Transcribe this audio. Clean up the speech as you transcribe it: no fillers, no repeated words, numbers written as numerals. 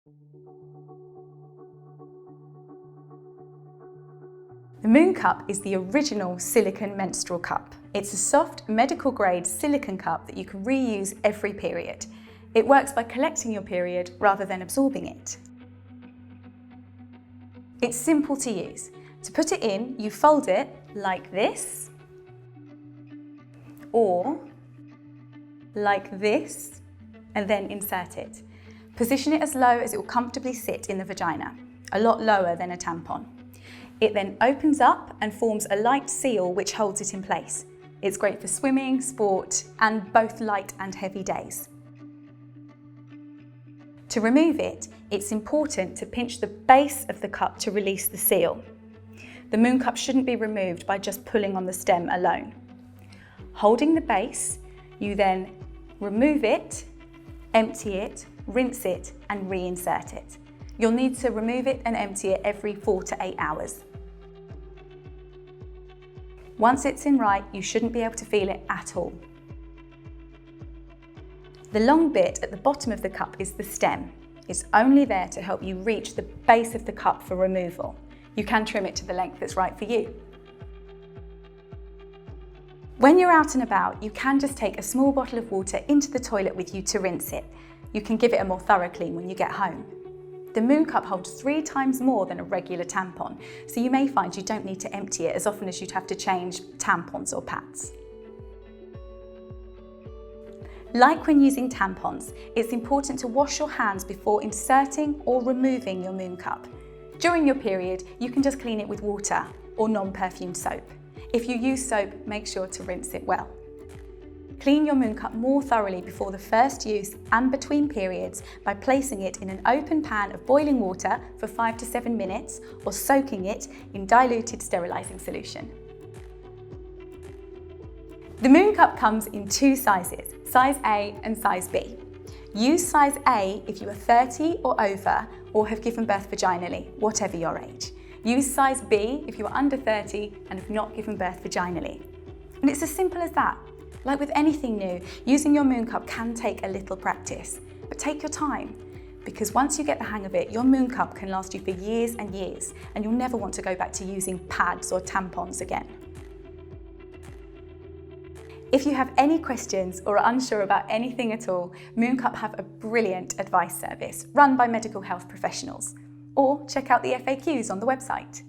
The Mooncup is the original silicone menstrual cup. It's a soft, medical-grade silicone cup that you can reuse every period. It works by collecting your period rather than absorbing it. It's simple to use. To put it in, you fold it like this, or like this, and then insert it. Position it as low as it will comfortably sit in the vagina, a lot lower than a tampon. It then opens up and forms a light seal which holds it in place. It's great for swimming, sport, and both light and heavy days. To remove it, it's important to pinch the base of the cup to release the seal. The Mooncup shouldn't be removed by just pulling on the stem alone. Holding the base, you then remove it, empty it, rinse it, and reinsert it. You'll need to remove it and empty it every 4 to 8 hours. Once it's in right, you shouldn't be able to feel it at all. The long bit at the bottom of the cup is the stem. It's only there to help you reach the base of the cup for removal. You can trim it to the length that's right for you. When you're out and about, you can just take a small bottle of water into the toilet with you to rinse it. You can give it a more thorough clean when you get home. The Mooncup holds 3 times more than a regular tampon, so you may find you don't need to empty it as often as you'd have to change tampons or pads. Like when using tampons, it's important to wash your hands before inserting or removing your Mooncup. During your period, you can just clean it with water or non-perfumed soap. If you use soap, make sure to rinse it well. Clean your Mooncup more thoroughly before the first use and between periods by placing it in an open pan of boiling water for 5 to 7 minutes or soaking it in diluted sterilising solution. The Mooncup comes in 2 sizes, size A and size B. Use size A if you are 30 or over or have given birth vaginally, whatever your age. Use size B if you are under 30 and have not given birth vaginally. And it's as simple as that. Like with anything new, using your Mooncup can take a little practice, but take your time, because once you get the hang of it, your Mooncup can last you for years and years, and you'll never want to go back to using pads or tampons again. If you have any questions or are unsure about anything at all, Mooncup have a brilliant advice service run by medical health professionals, or check out the FAQs on the website.